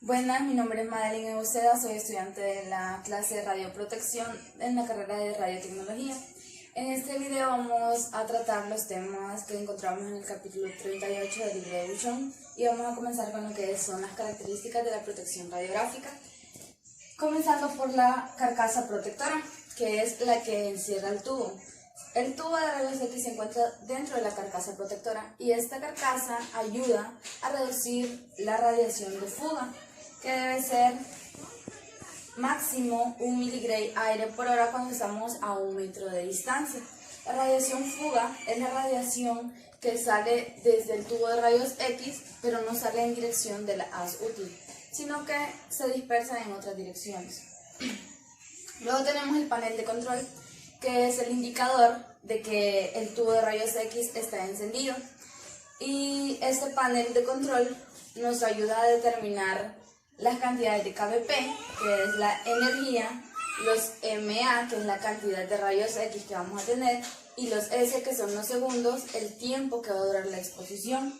Buenas, mi nombre es Madeline Euseda, soy estudiante de la clase de radioprotección en la carrera de radiotecnología. En este video vamos a tratar los temas que encontramos en el capítulo 38 del libro de Buchon y vamos a comenzar con lo que son las características de la protección radiográfica, comenzando por la carcasa protectora, que es la que encierra el tubo. El tubo de rayos X se encuentra dentro de la carcasa protectora y esta carcasa ayuda a reducir la radiación de fuga, que debe ser máximo 1 miligray aire por hora cuando estamos a 1 metro de distancia. La radiación fuga es la radiación que sale desde el tubo de rayos X, pero no sale en dirección de la haz útil, sino que se dispersa en otras direcciones. Luego tenemos el panel de control, que es el indicador de que el tubo de rayos X está encendido. Y este panel de control nos ayuda a determinar las cantidades de kbp, que es la energía, los mA, que es la cantidad de rayos X que vamos a tener, y los S, que son los segundos, el tiempo que va a durar la exposición.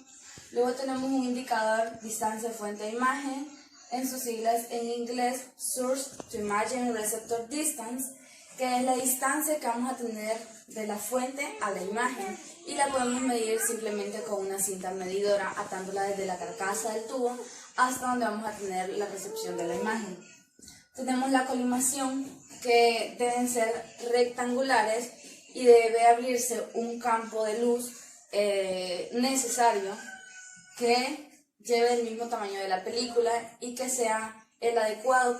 Luego tenemos un indicador distancia fuente-imagen, en sus siglas en inglés Source to Image Receptor Distance, que es la distancia que vamos a tener de la fuente a la imagen, y la podemos medir simplemente con una cinta medidora, atándola desde la carcasa del tubo hasta donde vamos a tener la recepción de la imagen. Tenemos la colimación, que deben ser rectangulares y debe abrirse un campo de luz necesario que lleve el mismo tamaño de la película y que sea el adecuado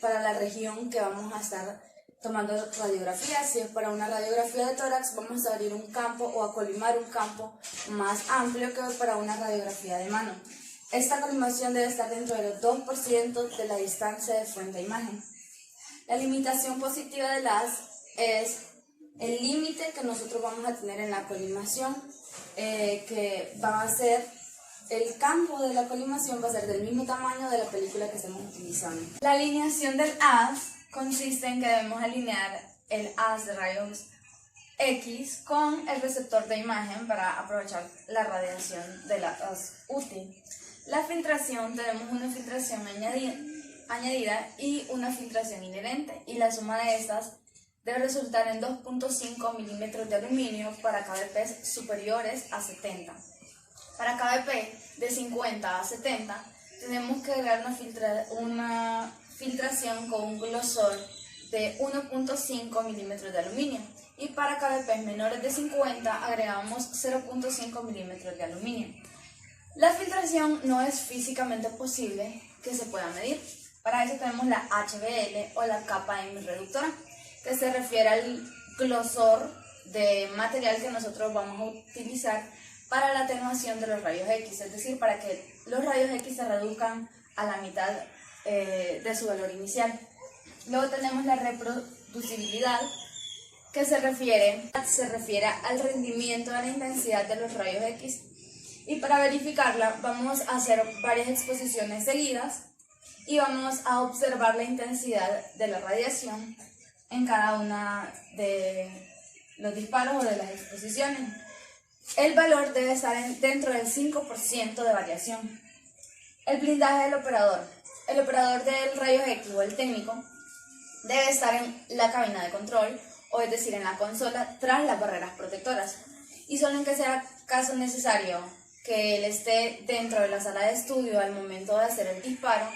para la región que vamos a estar tomando radiografía. Si es para una radiografía de tórax, vamos a abrir un campo o a colimar un campo más amplio que para una radiografía de mano. Esta colimación debe estar dentro del 2% de la distancia de fuente a imagen. La limitación positiva de las es el límite que nosotros vamos a tener en la colimación, que va a ser el campo de la colimación va a ser del mismo tamaño de la película que estamos utilizando. La alineación del haz consiste en que debemos alinear el haz de rayos X con el receptor de imagen para aprovechar la radiación de la haz útil. La filtración, tenemos una filtración añadida y una filtración inherente, y la suma de estas debe resultar en 2.5 milímetros de aluminio para kbp superiores a 70. Para kbp de 50 a 70 tenemos que agregar una filtración con un grosor de 1.5 milímetros de aluminio, y para kbp menores de 50 agregamos 0.5 milímetros de aluminio. La filtración no es físicamente posible que se pueda medir. Para eso tenemos la HBL o la capa reductora, que se refiere al grosor de material que nosotros vamos a utilizar para la atenuación de los rayos X, es decir, para que los rayos X se reduzcan a la mitad de su valor inicial. Luego tenemos la reproducibilidad, que se refiere al rendimiento de la intensidad de los rayos X, y para verificarla vamos a hacer varias exposiciones seguidas y vamos a observar la intensidad de la radiación en cada una de los disparos o de las exposiciones. El valor debe estar dentro del 5% de variación. El blindaje del operador. El operador del rayos X o el técnico debe estar en la cabina de control, o es decir, en la consola, tras las barreras protectoras. Y solo en que sea caso necesario que él esté dentro de la sala de estudio al momento de hacer el disparo,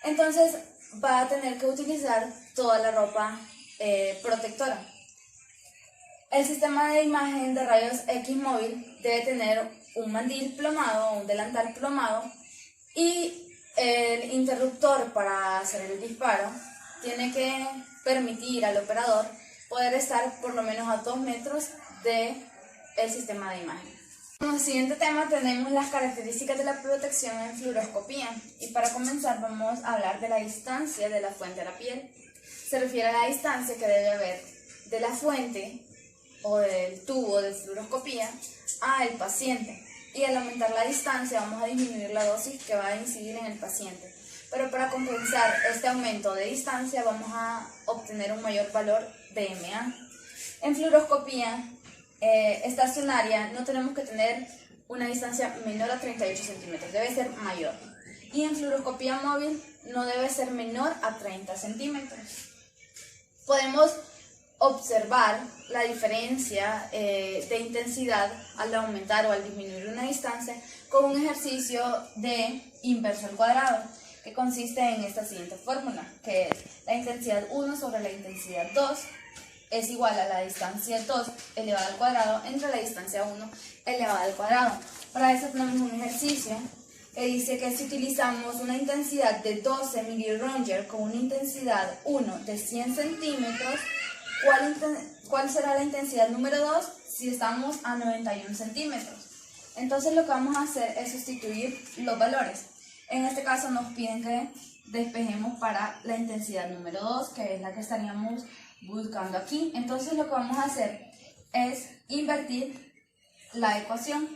entonces va a tener que utilizar toda la ropa protectora. El sistema de imagen de rayos X móvil debe tener un mandil plomado o un delantal plomado, y el interruptor para hacer el disparo tiene que permitir al operador poder estar por lo menos a 2 metros del sistema de imagen. Como siguiente tema tenemos las características de la protección en fluoroscopía, y para comenzar vamos a hablar de la distancia de la fuente a la piel. Se refiere a la distancia que debe haber de la fuente o del tubo de fluoroscopía al paciente, y al aumentar la distancia vamos a disminuir la dosis que va a incidir en el paciente, pero para compensar este aumento de distancia vamos a obtener un mayor valor de mA. En fluoroscopía estacionaria no tenemos que tener una distancia menor a 38 centímetros, debe ser mayor. y en fluoroscopía móvil no debe ser menor a 30 centímetros. Podemos observar la diferencia de intensidad al aumentar o al disminuir una distancia con un ejercicio de inverso al cuadrado, que consiste en esta siguiente fórmula, que es la intensidad 1 sobre la intensidad 2 es igual a la distancia 2 elevada al cuadrado entre la distancia 1 elevada al cuadrado. Para eso tenemos un ejercicio que dice que si utilizamos una intensidad de 12 miliröntgen con una intensidad 1 de 100 centímetros, ¿cuál será la intensidad número 2 si estamos a 91 centímetros? Entonces lo que vamos a hacer es sustituir los valores. En este caso nos piden que despejemos para la intensidad número 2, que es la que estaríamos buscando aquí. Entonces lo que vamos a hacer es invertir la ecuación.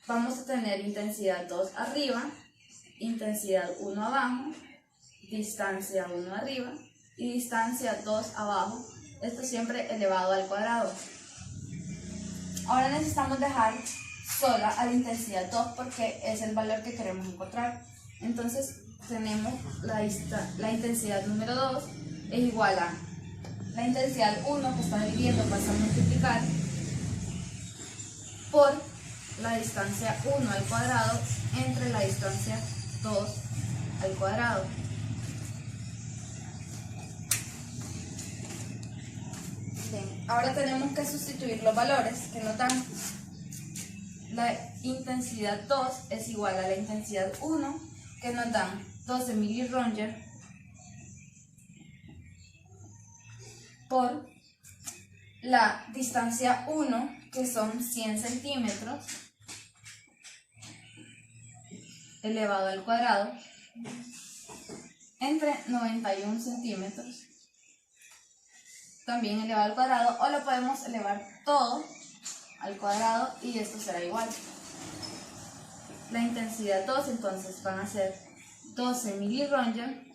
Vamos a tener intensidad 2 arriba, intensidad 1 abajo, distancia 1 arriba y distancia 2 abajo. Esto siempre elevado al cuadrado. Ahora necesitamos dejar sola a la intensidad 2 porque es el valor que queremos encontrar. Entonces tenemos la intensidad número 2 es igual a la intensidad 1 que está dividiendo, pasa a multiplicar por la distancia 1 al cuadrado entre la distancia 2 al cuadrado. Bien, ahora tenemos que sustituir los valores que nos dan. La intensidad 2 es igual a la intensidad 1 que nos dan 12 miliröntgen por la distancia 1 que son 100 centímetros elevado al cuadrado entre 91 centímetros también elevado al cuadrado, o lo podemos elevar todo al cuadrado y esto será igual. La intensidad 2 entonces van a ser 12 miliröntgen.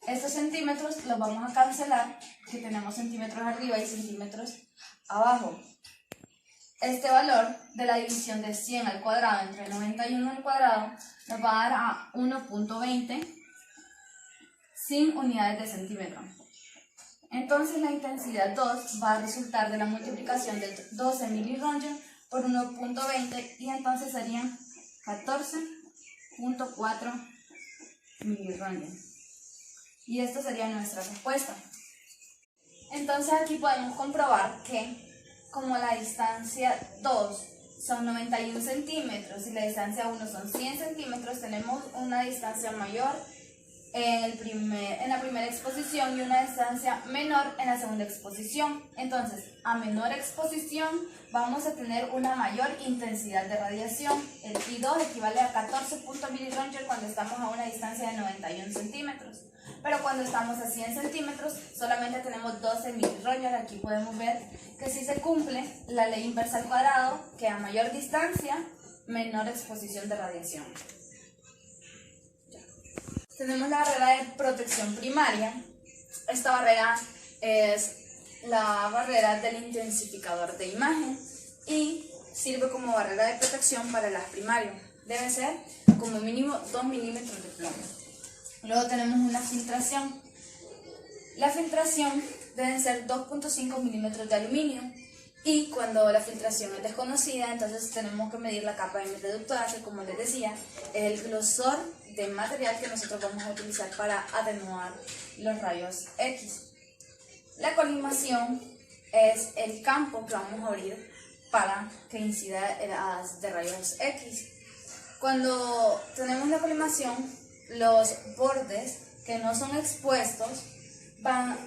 Estos centímetros los vamos a cancelar, que tenemos centímetros arriba y centímetros abajo. Este valor de la división de 100 al cuadrado entre 91 al cuadrado nos va a dar a 1.20 sin unidades de centímetro. Entonces la intensidad 2 va a resultar de la multiplicación de 12 miliröntgen por 1.20 y entonces serían 14.4 miliröntgen. Y esta sería nuestra respuesta. Entonces aquí podemos comprobar que como la distancia 2 son 91 centímetros y la distancia 1 son 100 centímetros, tenemos una distancia mayor en la primera exposición y una distancia menor en la segunda exposición. Entonces, a menor exposición vamos a tener una mayor intensidad de radiación. El I2 equivale a 14 miliröntgen cuando estamos a una distancia de 91 centímetros. Pero cuando estamos a 100 centímetros solamente tenemos 12 miliröntgen. Aquí podemos ver que sí se cumple la ley inversa al cuadrado, que a mayor distancia, menor exposición de radiación. Tenemos la barrera de protección primaria. Esta barrera es la barrera del intensificador de imagen y sirve como barrera de protección para el haz primario. Debe ser como mínimo 2 milímetros de plomo. Luego tenemos una filtración. La filtración deben ser 2.5 milímetros de aluminio y cuando la filtración es desconocida, entonces tenemos que medir la capa de reductase, como les decía, es el grosor de material que nosotros vamos a utilizar para atenuar los rayos X. La colimación es el campo que vamos a abrir para que incida el haz de rayos X. Cuando tenemos la colimación, los bordes que no son expuestos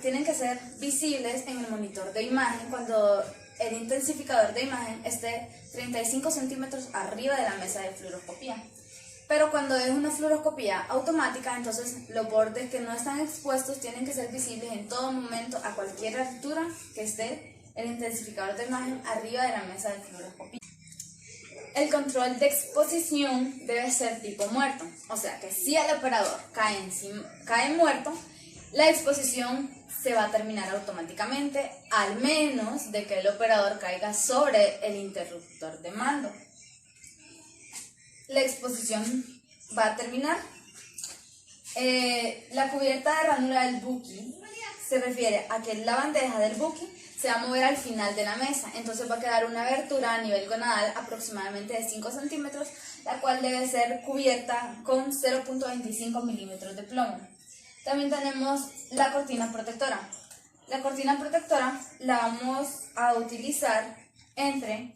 tienen que ser visibles en el monitor de imagen cuando el intensificador de imagen esté 35 centímetros arriba de la mesa de fluoroscopía. Pero cuando es una fluoroscopía automática, entonces los bordes que no están expuestos tienen que ser visibles en todo momento a cualquier altura que esté el intensificador de imagen arriba de la mesa de fluoroscopía. El control de exposición debe ser tipo muerto, o sea que si el operador cae muerto, la exposición se va a terminar automáticamente, al menos de que el operador caiga sobre el interruptor de mando. la exposición va a terminar. La cubierta de ranura del buki se refiere a que la bandeja del buki se va a mover al final de la mesa, entonces va a quedar una abertura a nivel gonadal aproximadamente de 5 centímetros, la cual debe ser cubierta con 0.25 milímetros de plomo. También tenemos la cortina protectora. La cortina protectora la vamos a utilizar entre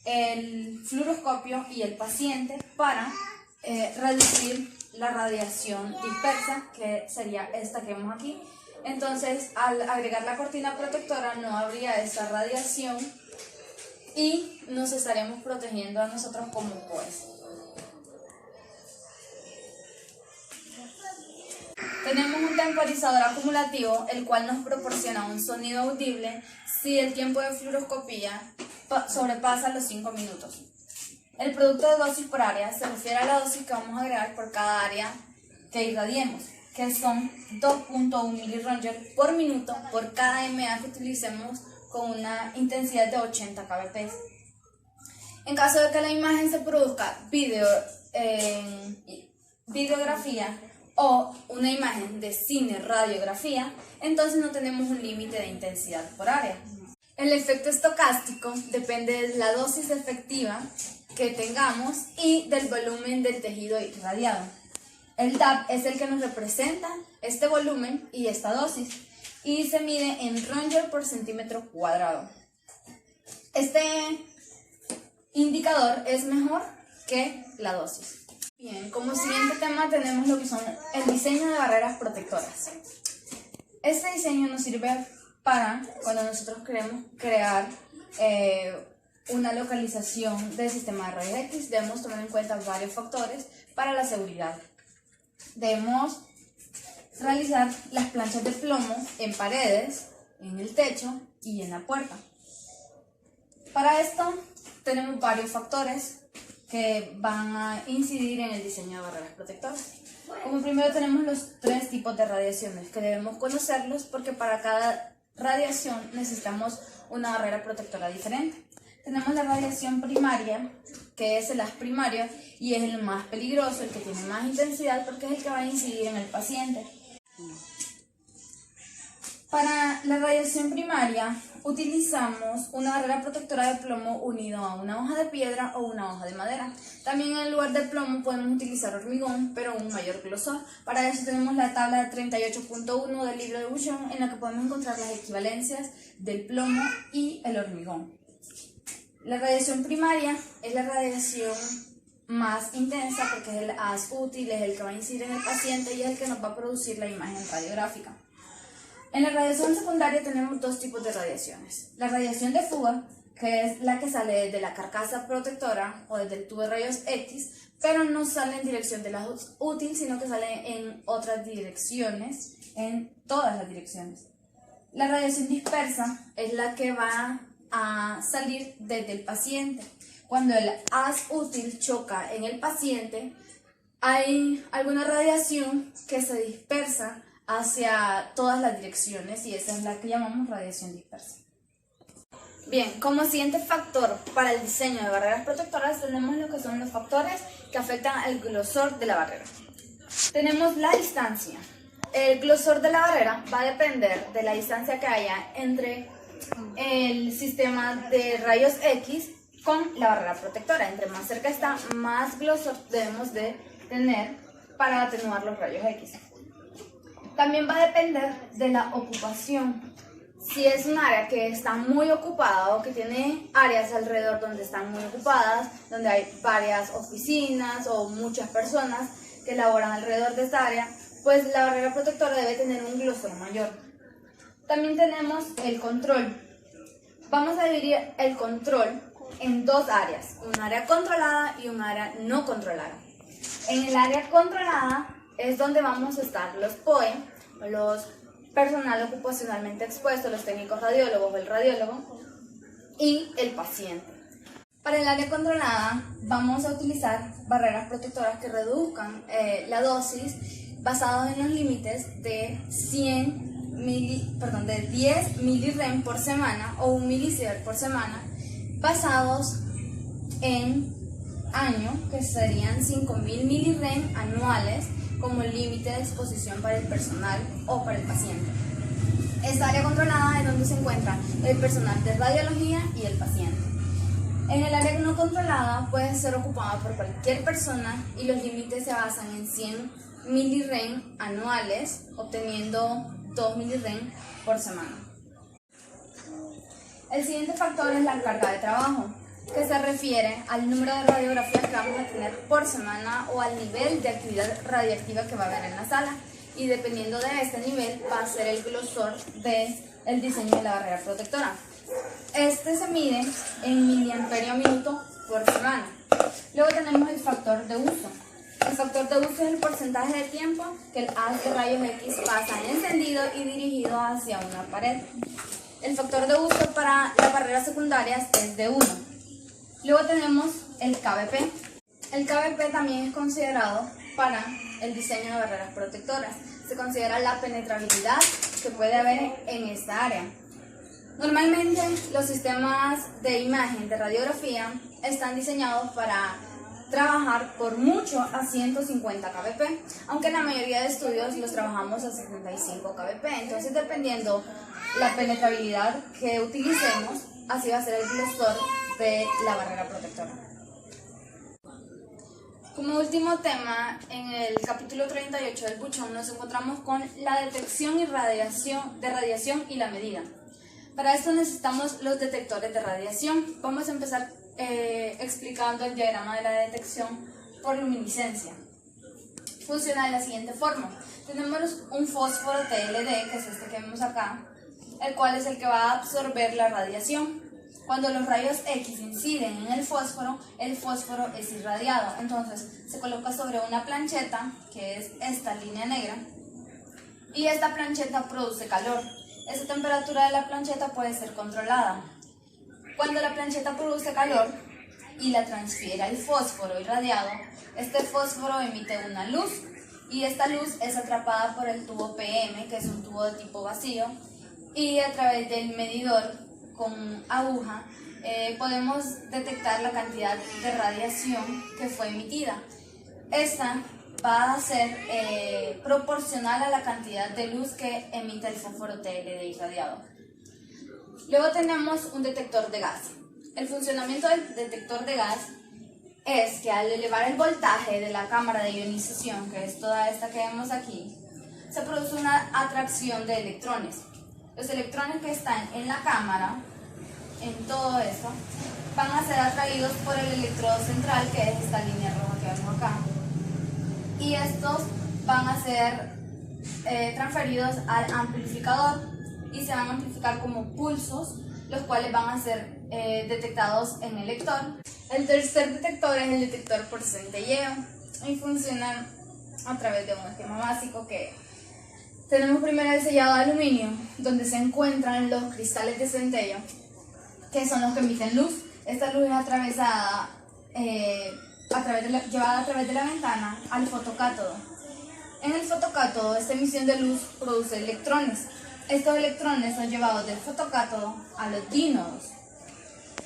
el fluoroscopio y el paciente para reducir la radiación dispersa, que sería esta que vemos aquí. Entonces, al agregar la cortina protectora no habría esa radiación y nos estaremos protegiendo a nosotros como pues. Tenemos un temporizador acumulativo, el cual nos proporciona un sonido audible si el tiempo de fluoroscopía sobrepasa los 5 minutos. El producto de dosis por área se refiere a la dosis que vamos a agregar por cada área que irradiemos, que son 2.1 milirroentgen por minuto por cada MA que utilicemos con una intensidad de 80 kbps. En caso de que la imagen se produzca videografía o una imagen de cine radiografía, entonces no tenemos un límite de intensidad por área. El efecto estocástico depende de la dosis efectiva que tengamos y del volumen del tejido irradiado. El DAP es el que nos representa este volumen y esta dosis y se mide en Röntgen por centímetro cuadrado. Este indicador es mejor que la dosis. Bien, como siguiente tema tenemos lo que son el diseño de barreras protectoras. Este diseño nos sirve para cuando nosotros queremos crear una localización del sistema de rayos X, debemos tomar en cuenta varios factores para la seguridad. Debemos realizar las planchas de plomo en paredes, en el techo y en la puerta. Para esto tenemos varios factores que van a incidir en el diseño de barreras protectoras. Como primero tenemos los 3 tipos de radiaciones que debemos conocerlos porque para cada radiación necesitamos una barrera protectora diferente. Tenemos la radiación primaria, que es el haz primario y es el más peligroso, el que tiene más intensidad porque es el que va a incidir en el paciente. Para la radiación primaria utilizamos una barrera protectora de plomo unido a una hoja de piedra o una hoja de madera. También en lugar de plomo podemos utilizar hormigón, pero un mayor grosor. Para eso tenemos la tabla 38.1 del libro de Buchon, en la que podemos encontrar las equivalencias del plomo y el hormigón. La radiación primaria es la radiación más intensa porque es el haz útil, es el que va a incidir en el paciente y es el que nos va a producir la imagen radiográfica. En la radiación secundaria tenemos 2 tipos de radiaciones. La radiación de fuga, que es la que sale desde la carcasa protectora o desde el tubo de rayos X, pero no sale en dirección del haz útil, sino que sale en otras direcciones, en todas las direcciones. La radiación dispersa es la que va a salir desde el paciente. Cuando el haz útil choca en el paciente, hay alguna radiación que se dispersa hacia todas las direcciones y esa es la que llamamos radiación dispersa. Bien, como siguiente factor para el diseño de barreras protectoras tenemos lo que son los factores que afectan al grosor de la barrera. Tenemos la distancia. El grosor de la barrera va a depender de la distancia que haya entre el sistema de rayos X con la barrera protectora. Entre más cerca está, más grosor debemos de tener para atenuar los rayos X. También va a depender de la ocupación. Si es un área que está muy ocupada o que tiene áreas alrededor donde están muy ocupadas, donde hay varias oficinas o muchas personas que laboran alrededor de esta área, pues la barrera protectora debe tener un grosor mayor. También tenemos el control. Vamos a dividir el control en 2 áreas, un área controlada y un área no controlada. En el área controlada es donde vamos a estar los POE, los personal ocupacionalmente expuesto, los técnicos radiólogos o el radiólogo y el paciente. Para el área controlada vamos a utilizar barreras protectoras que reduzcan la dosis basados en los límites de 10 milirem por semana o 1 milisievert por semana, basados en año, que serían 5.000 milirem anuales como límite de exposición para el personal o para el paciente. Esta área controlada es donde se encuentra el personal de radiología y el paciente. En el área no controlada puede ser ocupada por cualquier persona y los límites se basan en 100 milirem anuales, obteniendo 2 milirem por semana. El siguiente factor es la carga de trabajo, que se refiere al número de radiografías que vamos a tener por semana o al nivel de actividad radiactiva que va a haber en la sala. Y dependiendo de este nivel va a ser el grosor del diseño de la barrera protectora. Este se mide en miliamperio minuto por semana. Luego tenemos el factor de uso. El factor de uso es el porcentaje de tiempo que el haz de rayos X pasa encendido y dirigido hacia una pared. El factor de uso para las barreras secundarias es de 1. Luego tenemos el KBP. El KBP también es considerado para el diseño de barreras protectoras. Se considera la penetrabilidad que puede haber en esta área. Normalmente los sistemas de imagen de radiografía están diseñados para trabajar por mucho a 150 kbp, aunque en la mayoría de estudios los trabajamos a 75 kbp. Entonces, dependiendo la penetrabilidad que utilicemos, así va a ser el grosor de la barrera protectora. Como último tema, en el capítulo 38 del buchón nos encontramos con la detección y radiación y la medida. Para esto necesitamos los detectores de radiación. Vamos a empezar explicando el diagrama de la detección por luminiscencia. Funciona de la siguiente forma. Tenemos un fósforo TLD, que es este que vemos acá, el cual es el que va a absorber la radiación. Cuando los rayos X inciden en el fósforo es irradiado. Entonces se coloca sobre una plancheta, que es esta línea negra, y esta plancheta produce calor. Esa temperatura de la plancheta puede ser controlada. Cuando la plancheta produce calor y la transfiere al fósforo irradiado, este fósforo emite una luz, y esta luz es atrapada por el tubo PM, que es un tubo de tipo vacío, y a través del medidor con aguja podemos detectar la cantidad de radiación que fue emitida. Esta va a ser proporcional a la cantidad de luz que emite el fósforo TLD irradiado. Luego tenemos un detector de gas. El funcionamiento del detector de gas es que al elevar el voltaje de la cámara de ionización, que es toda esta que vemos aquí, se produce una atracción de electrones. Los electrones que están en la cámara, en todo esto, van a ser atraídos por el electrodo central, que es esta línea roja que vemos acá, y estos van a ser transferidos al amplificador y se van a amplificar como pulsos, los cuales van a ser detectados en el lector. El tercer detector es el detector por centelleo y funciona a través de un esquema básico que tenemos primero el sellado de aluminio, donde se encuentran los cristales de centello, que son los que emiten luz. Esta luz es atravesada, llevada a través de la ventana al fotocátodo. En el fotocátodo, esta emisión de luz produce electrones. Estos electrones son llevados del fotocátodo a los dínodos.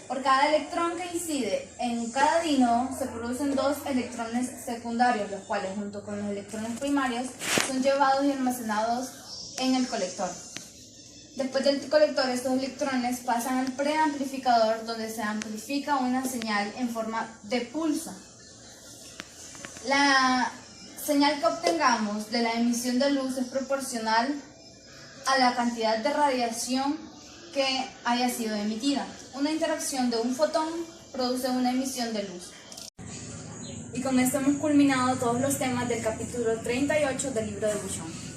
Por cada electrón que incide en cada dínodo se producen dos electrones secundarios, los cuales junto con los electrones primarios son llevados y almacenados en el colector. Después del colector, estos electrones pasan al preamplificador, donde se amplifica una señal en forma de pulso. La señal que obtengamos de la emisión de luz es proporcional a la cantidad de radiación que haya sido emitida. Una interacción de un fotón produce una emisión de luz. Y con esto hemos culminado todos los temas del capítulo 38 del libro de Buchón.